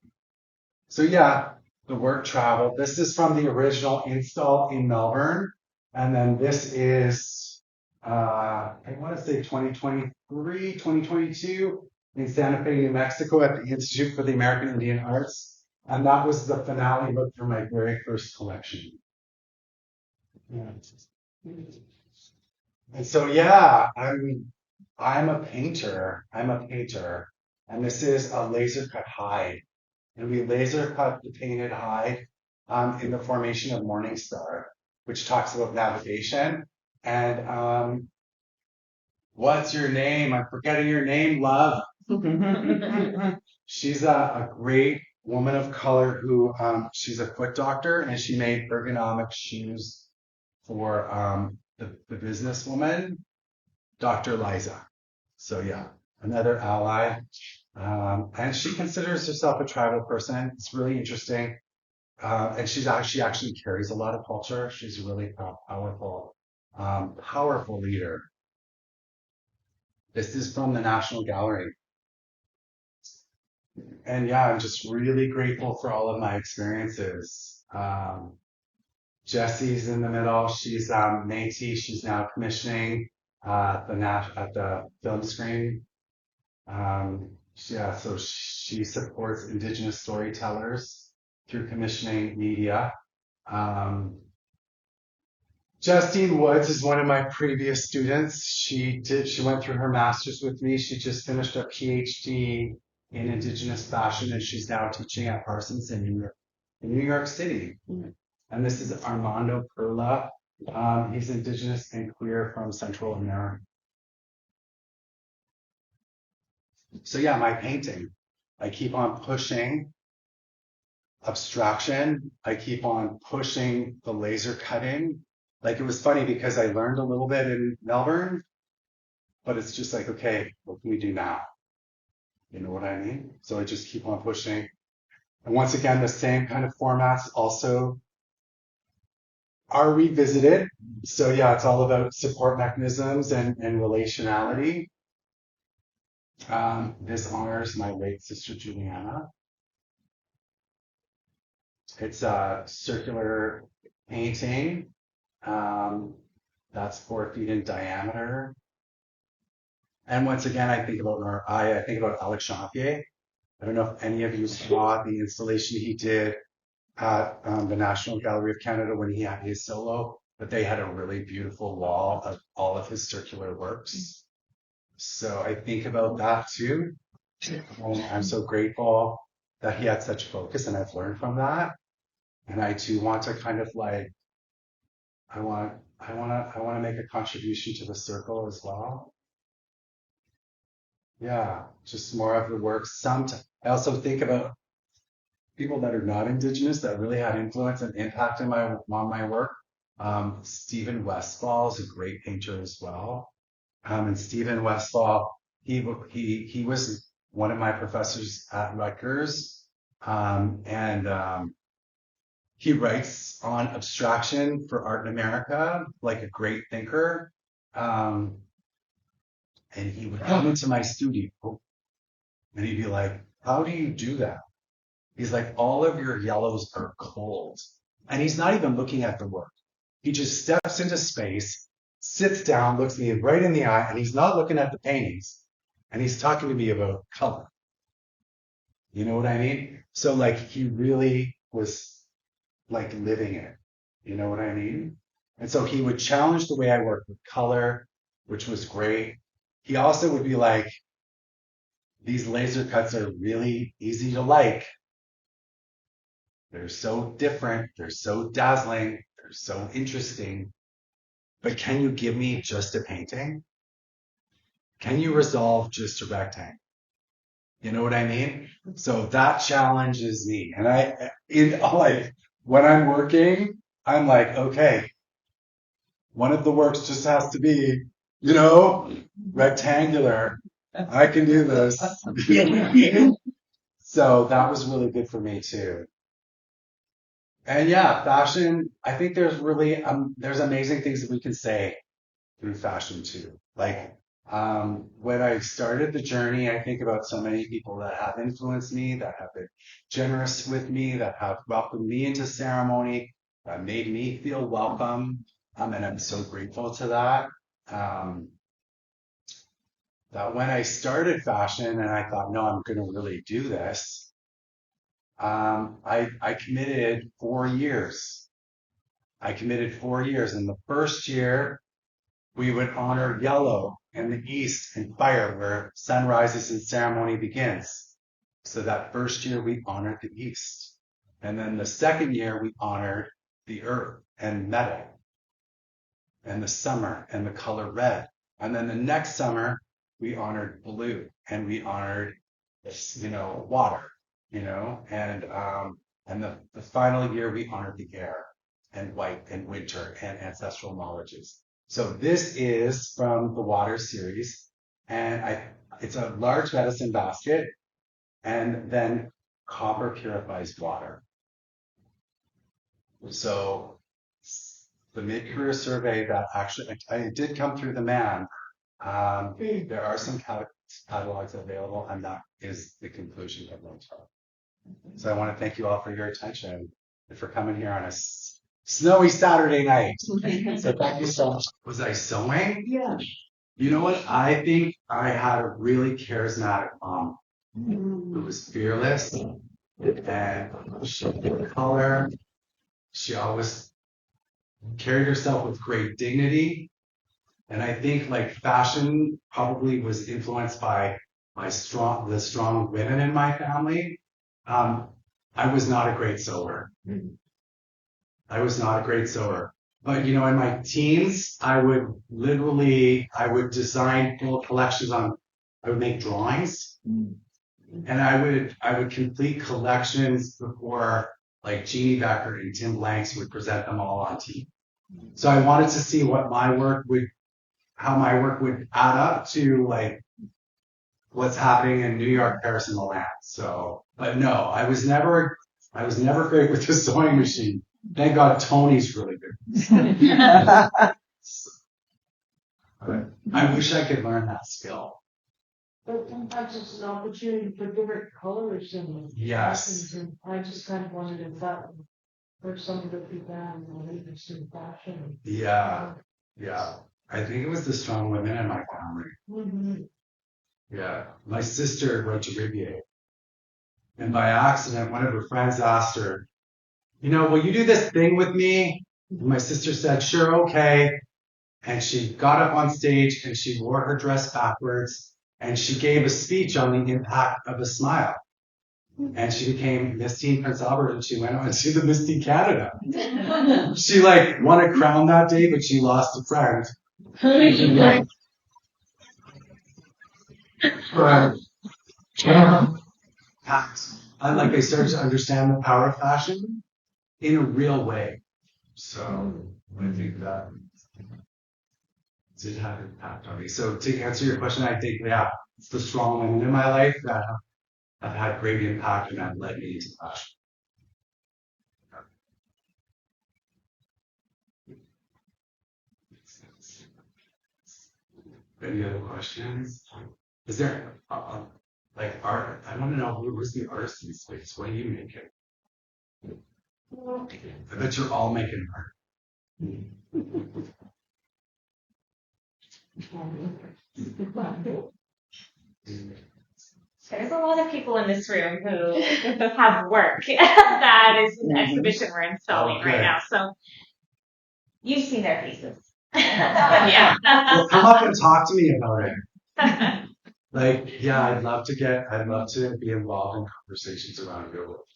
So yeah, the work traveled. This is from the original install in Melbourne. And then this is, I want to say 2023, 2022 in Santa Fe, New Mexico at the Institute for the American Indian Arts. And that was the finale book for my very first collection. Yeah. And so, yeah, I'm a painter. And this is a laser cut hide. And we laser cut the painted hide in the formation of Morningstar, which talks about navigation. And what's your name? I'm forgetting your name, love. She's a great woman of color who she's a foot doctor, and she made ergonomic shoes for the businesswoman, Dr. Liza. So yeah, another ally. And she considers herself a tribal person. It's really interesting. And she actually carries a lot of culture. She's a really powerful Powerful leader. This is from the National Gallery. And yeah, I'm just really grateful for all of my experiences. Jessie's in the middle. She's Métis. She's now commissioning at the film screen. Yeah, so she supports Indigenous storytellers through commissioning media. Justine Woods is one of my previous students. She went through her master's with me. She just finished a PhD in Indigenous fashion, and she's now teaching at Parsons in New York City. And this is Armando Perla. He's Indigenous and queer from Central America. So yeah, my painting, I keep on pushing abstraction. I keep on pushing the laser cutting. Like, it was funny because I learned a little bit in Melbourne, but it's just like, okay, what can we do now? You know what I mean? So I just keep on pushing. And once again, the same kind of formats also are revisited. So yeah, it's all about support mechanisms and relationality. This honors my late sister Juliana. It's a circular painting. That's 4 feet in diameter. And once again, I think about Alex Champier. I don't know if any of you saw the installation he did at the National Gallery of Canada when he had his solo, but they had a really beautiful wall of all of his circular works. So I think about that too. And I'm so grateful that he had such focus, and I've learned from that. And I too want to kind of like, I want to make a contribution to the circle as well. Yeah, just more of the work. I also think about people that are not Indigenous that really had influence and impact on my work. Stephen Westfall is a great painter as well. And Stephen Westfall, he was one of my professors at Rutgers. He writes on abstraction for art in America, like a great thinker. And he would come into my studio and he'd be like, how do you do that? He's like, all of your yellows are cold. And he's not even looking at the work. He just steps into space, sits down, looks me right in the eye, and he's not looking at the paintings. And he's talking to me about color. You know what I mean? So like, he really was like living it. You know what I mean? And so he would challenge the way I work with color, which was great. He also would be like, these laser cuts are really easy to like. They're so different. They're so dazzling. They're so interesting. But can you give me just a painting? Can you resolve just a rectangle? You know what I mean? So that challenges me. And when I'm working, I'm like, okay, one of the works just has to be, rectangular. I can do this. So that was really good for me too. And yeah, fashion, I think there's amazing things that we can say through fashion too. Like, when I started the journey, I think about so many people that have influenced me, that have been generous with me, that have welcomed me into ceremony, that made me feel welcome. And I'm so grateful to that. That when I started fashion and I thought, no, I'm going to really do this, I committed 4 years. I committed 4 years. And the first year, we would honor yellow in the east and fire where sun rises and ceremony begins. So that first year, we honored the east. And then the second year, we honored the earth and metal and the summer and the color red. And then the next summer, we honored blue and we honored, water, and the final year we honored the air and white and winter and ancestral knowledges. So this is from the water series, and it's a large medicine basket, and then copper purifies water. So the mid-career survey that actually, I did come through the man. There are some catalogs available, and that is the conclusion of my talk. So I want to thank you all for your attention and for coming here on a snowy Saturday night. So thank you so much. Was I sewing? Yeah. You know what? I think I had a really charismatic mom who was fearless, and she had color. She always carried herself with great dignity. And I think like fashion probably was influenced by the strong women in my family. I was not a great sewer. But you know, in my teens, I would design full collections I would make drawings, and I would complete collections before like Jeannie Becker and Tim Blanks would present them all on TV. So I wanted to see how my work would add up to like what's happening in New York, Paris, and Milan. So, but no, I was never great with the sewing machine. Thank God Tony's really good. I wish I could learn that skill. But sometimes it's an opportunity for different colors and Yes. and I just kind of wanted to that for some of the people and interesting fashion. Yeah. I think it was the strong women in my family. Mm-hmm. Yeah. My sister went to Rivier. And by accident, one of her friends asked her, you know, will you do this thing with me? And my sister said, sure, okay. And she got up on stage and she wore her dress backwards and she gave a speech on the impact of a smile. And she became Miss Teen Prince Albert and she went on to the Miss Teen Canada. She like won a crown that day, but she lost a friend. I started to understand the power of fashion in a real way. So I think that did have an impact on me. So to answer your question, I think, yeah, it's the strong women in my life that have had great impact and have led me into fashion. Any other questions? Is there like art? I want to know who's the artist in this space. What are you making? I bet you're all making art. There's a lot of people in this room who have work that is an exhibition we're installing right now. So you've seen their faces. Yeah. Well, come up and talk to me about it. Like, yeah, I'd love to be involved in conversations around real world.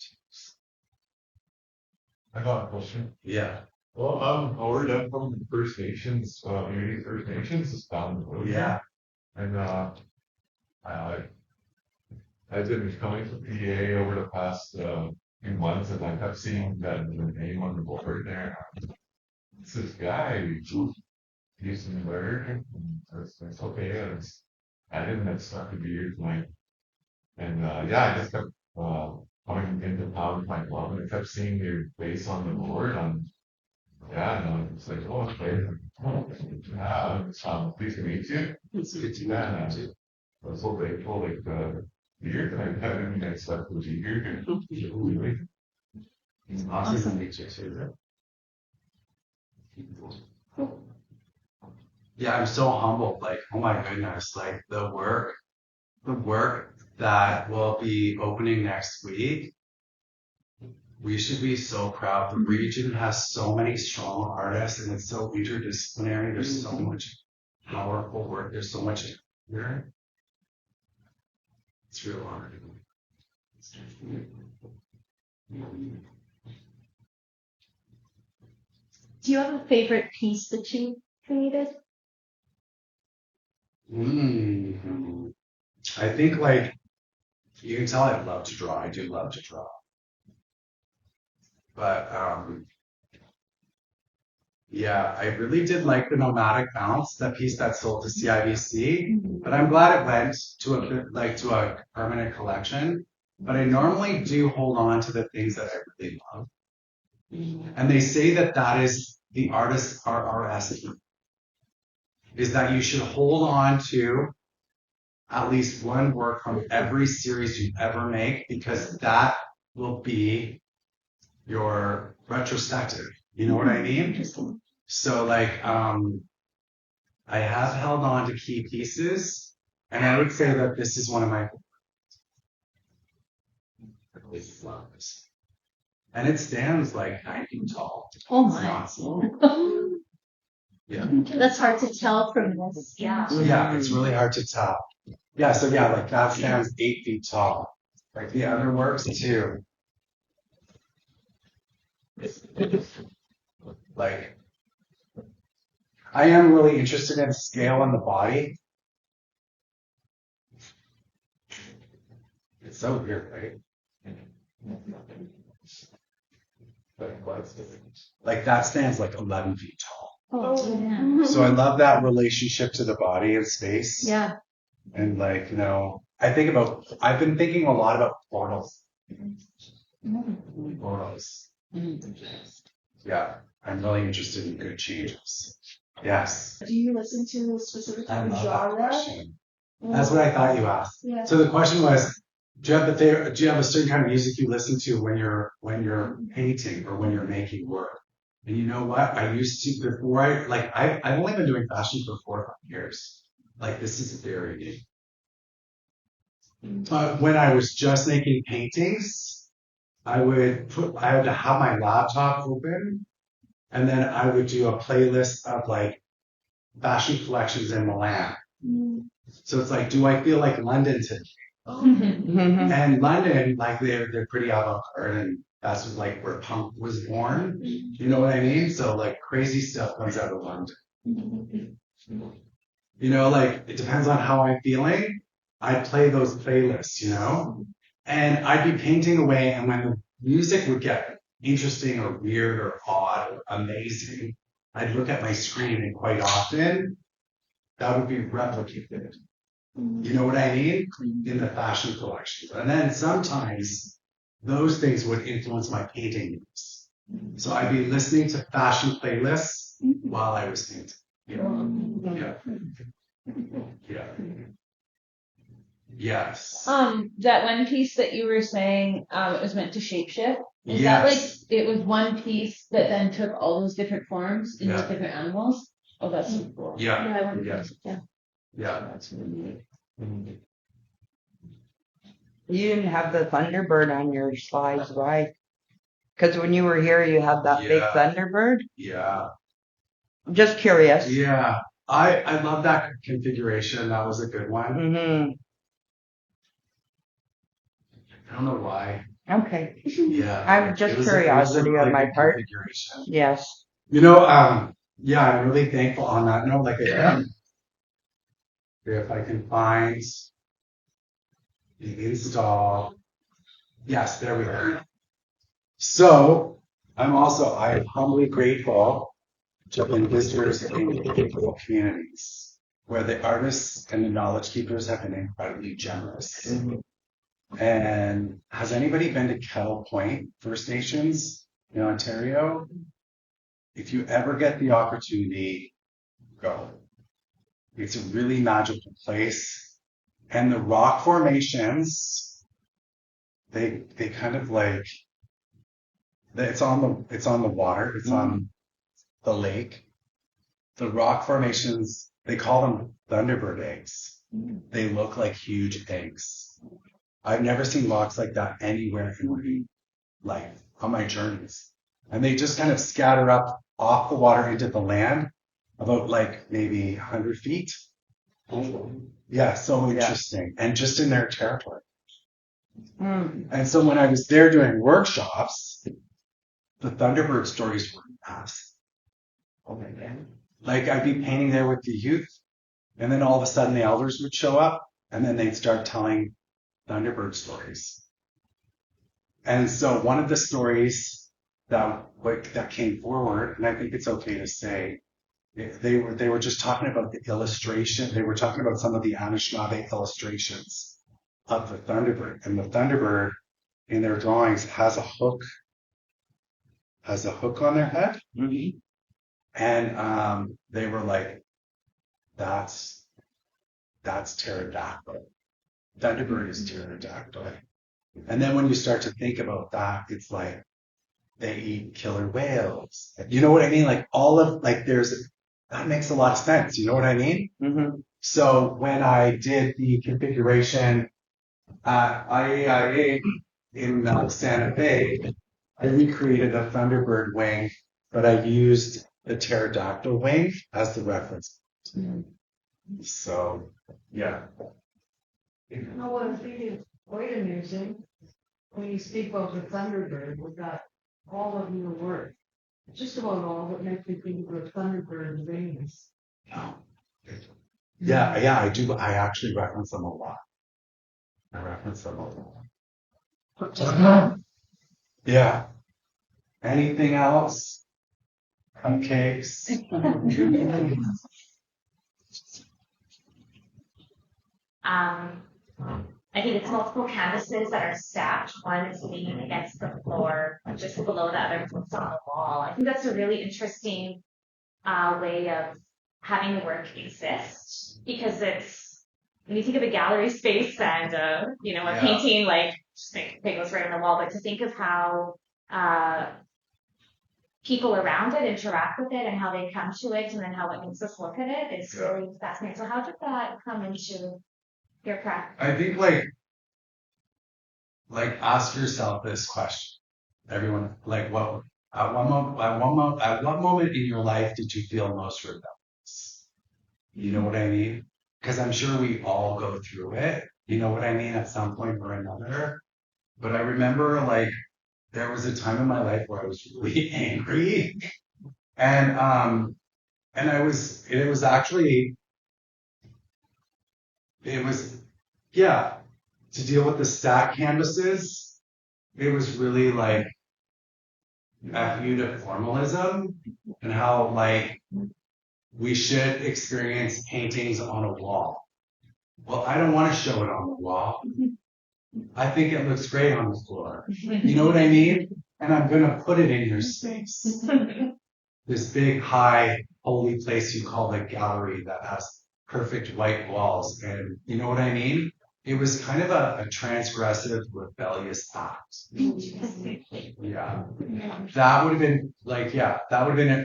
I got a question. Yeah. Well, Howard, I'm from the First Nations, Métis First Nations is down the road. Yeah. And I've been coming to PA over the past few months, and I kept seeing that the name on the board there. It's this guy, Jason Baerg, and it's okay. I didn't have stuck to beard, and I just kept coming into town with my mom, and I kept seeing your face on the board and I was like, oh, okay. Pleased to meet you. It's good to meet you. I was so grateful, like the beard, and I didn't expect to be here. It's awesome to meet you too. Yeah, I'm so humbled. Like, oh my goodness, like the work that will be opening next week. We should be so proud. The region has so many strong artists and it's so interdisciplinary. There's so much powerful work. There's so much here. It's real honor. Do you have a favorite piece that you created? I think like you can tell I love to draw. I do love to draw. But yeah, I really did like the Nomadic Bounce, that piece that sold to CIBC. But I'm glad it went to a permanent collection. But I normally do hold on to the things that I really love. And they say that is the artists RRS is that you should hold on to at least one work from every series you ever make, because that will be your retrospective. You know what I mean? Interesting. So like, I have held on to key pieces, and I would say that this is one of my favorites. And it stands like 9 feet tall. Oh It's my. not small. Yeah. That's hard to tell from this. Yeah. Yeah, it's really hard to tell. Yeah, so yeah, like that stands 8 feet tall. Like the other works too. Like, I am really interested in scale on the body. It's so weird, right? Like that stands like 11 feet tall. Oh, yeah. So I love that relationship to the body and space. Yeah. And like, I've been thinking a lot about portals. Portals. Yeah, I'm really interested in good changes. Yes. Do you listen to a specific I love that genre? question. That's what I thought you asked. Yeah. So the question was, do you have a certain kind of music you listen to when you're painting or when you're making work? And you know what? I used to, before I've only been doing fashion for 4 or 5 years. Like, this is very new. But when I was just making paintings, I would have to have my laptop open, and then I would do a playlist of like fashion collections in Milan. So it's like, do I feel like London today? And London, like they're pretty avant-garde, and that's like where punk was born. You know what I mean? So like crazy stuff comes out of London. Like it depends on how I'm feeling. I'd play those playlists, and I'd be painting away, and when the music would get interesting or weird or odd or amazing, I'd look at my screen, and quite often that would be replicated. You know what I mean? In the fashion collections. And then sometimes those things would influence my painting use. So I'd be listening to fashion playlists while I was painting. Yeah. Yes. That one piece that you were saying, it was meant to shapeshift. Is that like it was one piece that then took all those different forms in those different animals? Oh, that's so cool. Yeah. That's really neat. You didn't have the Thunderbird on your slides, right? Because when you were here, you had that big Thunderbird. Yeah. Just curious. Yeah. I love that configuration. That was a good one. Mm-hmm. I don't know why. Okay. Yeah. I'm just curiosity on my part. Yes. I'm really thankful on that note. Like, if I can find the install. Yes, there we go. So I'm humbly grateful to have been visitors in beautiful communities where the artists and the knowledge keepers have been incredibly generous. And has anybody been to Kettle Point First Nations in Ontario? If you ever get the opportunity, go. It's a really magical place. And the rock formations, they kind of like, it's on the water, it's on the lake. The rock formations, they call them Thunderbird eggs. They look like huge eggs. I've never seen rocks like that anywhere in my life on my journeys. And they just kind of scatter up off the water into the land about like maybe 100 feet. Yeah, so interesting. And just in their territory. And so when I was there doing workshops, the Thunderbird stories were massive. Like I'd be painting there with the youth, and then all of a sudden the elders would show up, and then they'd start telling Thunderbird stories. And so one of the stories that came forward, and I think it's okay to say, they were just talking about the illustration. They were talking about some of the Anishinaabe illustrations of the Thunderbird, and the Thunderbird in their drawings has a hook on their head. And they were like, that's pterodactyl. Thunderbird is pterodactyl. And then when you start to think about that, it's like they eat killer whales. You know what I mean? Like all of like that makes a lot of sense. You know what I mean? Mm-hmm. So when I did the configuration at IAIA in Santa Fe, I recreated a Thunderbird wing, but I used the pterodactyl wing as the reference. So, yeah. No, what I'm thinking is quite amusing. When you speak about the Thunderbird, we've got all of your work. Just about all that makes me think of the Thunderbird and Venus. Yeah, I do. I actually reference them a lot. Yeah. Anything else? Cupcakes? I think it's multiple canvases that are stacked. One is leaning against the floor, just below the other one's on the wall. I think that's a really interesting way of having the work exist, because it's, when you think of a gallery space and a painting, like just think it goes right on the wall, but to think of how people around it interact with it and how they come to it and then how it makes us look at it, it's really fascinating. So how did that come into your practice? I think like ask yourself this question. Everyone, like at what moment in your life did you feel most rebellious? You know what I mean? Because I'm sure we all go through it. You know what I mean? At some point or another. But I remember like there was a time in my life where I was really angry, and it was to deal with the stack canvases. It was really like a view to formalism and how like we should experience paintings on a wall. Well, I don't want to show it on the wall. I think it looks great on the floor. You know what I mean? And I'm going to put it in your space. This big, high, holy place you call the gallery that has perfect white walls. And you know what I mean? It was kind of a transgressive, rebellious act. Yeah. That would have been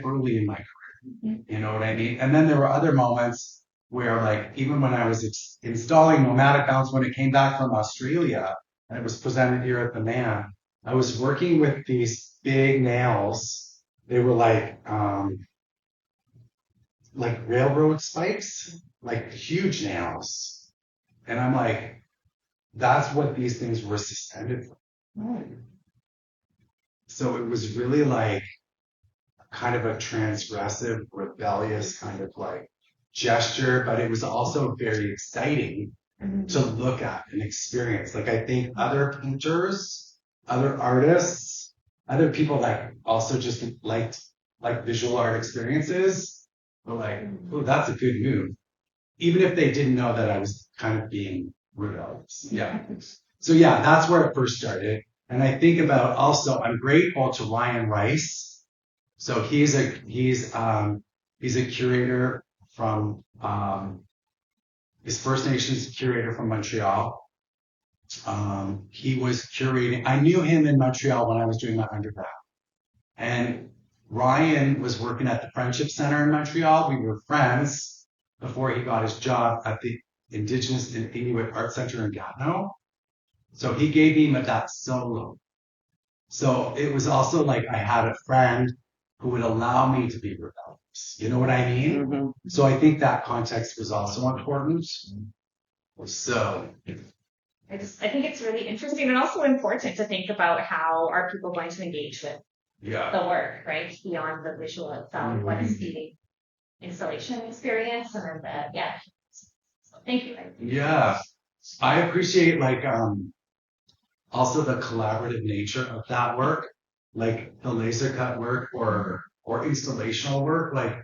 early in my career. You know what I mean? And then there were other moments where like, even when I was installing nomadic bounce, when it came back from Australia and it was presented here at the Man, I was working with these big nails. They were like railroad spikes, like huge nails. And I'm like, that's what these things were suspended from. So it was really like kind of a transgressive, rebellious kind of like gesture, but it was also very exciting to look at and experience. Like I think other painters, other artists, other people that also just liked like visual art experiences were like, oh, that's a good move. Even if they didn't know that I was kind of being rebellious. Yeah. So yeah, that's where it first started. And I think about also, I'm grateful to Ryan Rice. So he's a curator from, his First Nations curator from Montreal. He was curating, I knew him in Montreal when I was doing my undergrad. And Ryan was working at the Friendship Center in Montreal. We were friends before he got his job at the Indigenous and Inuit Art Center in Gatineau. So he gave me that solo. So it was also like I had a friend who would allow me to be rebellious. You know what I mean? Mm-hmm. So I think that context was also important. So I think it's really interesting and also important to think about how are people going to engage with the work, right? Beyond the visual itself. What is the installation experience? And then so thank you. Yeah. I appreciate like also the collaborative nature of that work, like the laser cut work or installational work, like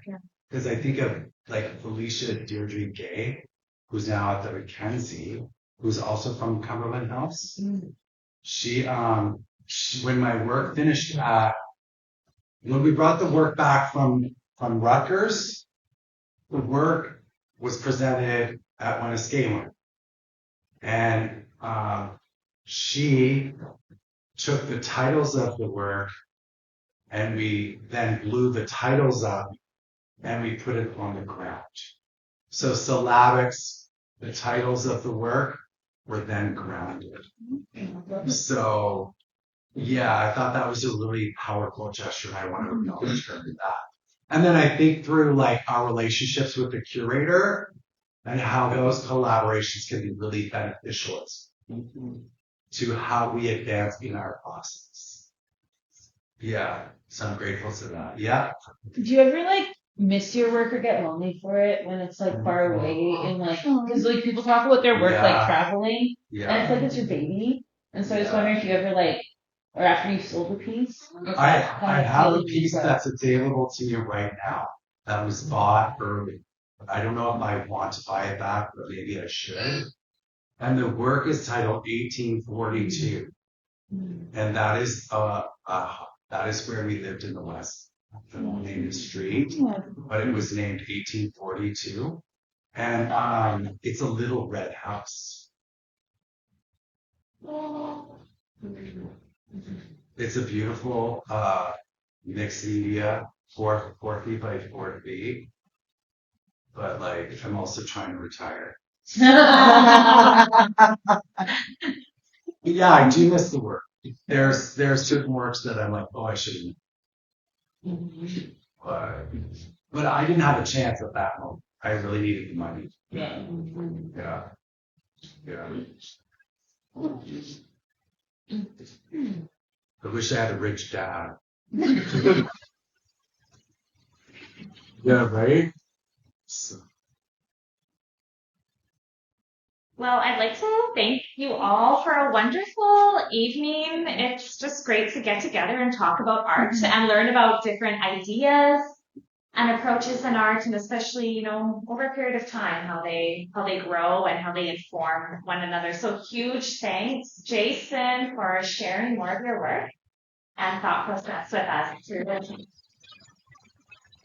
because I think of like Felicia Deirdre Gay, who's now at the Mackenzie, who's also from Cumberland House. She when my work finished when we brought the work back from from Rutgers. The work was presented at Saskatchewan, and she took the titles of the work, and we then blew the titles up, and we put it on the ground. So syllabics, the titles of the work were then grounded. So yeah, I thought that was a really powerful gesture, and I want to acknowledge her for that. And then I think through like our relationships with the curator and how those collaborations can be really beneficial to how we advance in our process. Yeah, so I'm grateful to that. Yeah. Do you ever like miss your work or get lonely for it when it's like far away and like, because like people talk about their work like traveling, and it's like it's your baby, and so I just wonder if you ever like, or after you sold the piece. I have a piece that's available to you right now that was bought early. I don't know if I want to buy it back, but maybe I should. And the work is titled 1842, and that is where we lived in the West. The name is street, but it was named 1842, and it's a little red house. It's a beautiful mixed media, 4 feet by 4 feet. But like, I'm also trying to retire. Yeah, I do miss the work. There's certain works that I'm like, oh, I shouldn't. But I didn't have a chance at that moment. I really needed the money. Yeah. I wish I had a rich dad. Yeah, right? So. Well, I'd like to thank you all for a wonderful evening. It's just great to get together and talk about art and learn about different ideas and approaches in art, and especially, over a period of time, how they grow and how they inform one another. So huge thanks, Jason, for sharing more of your work and thought process with us.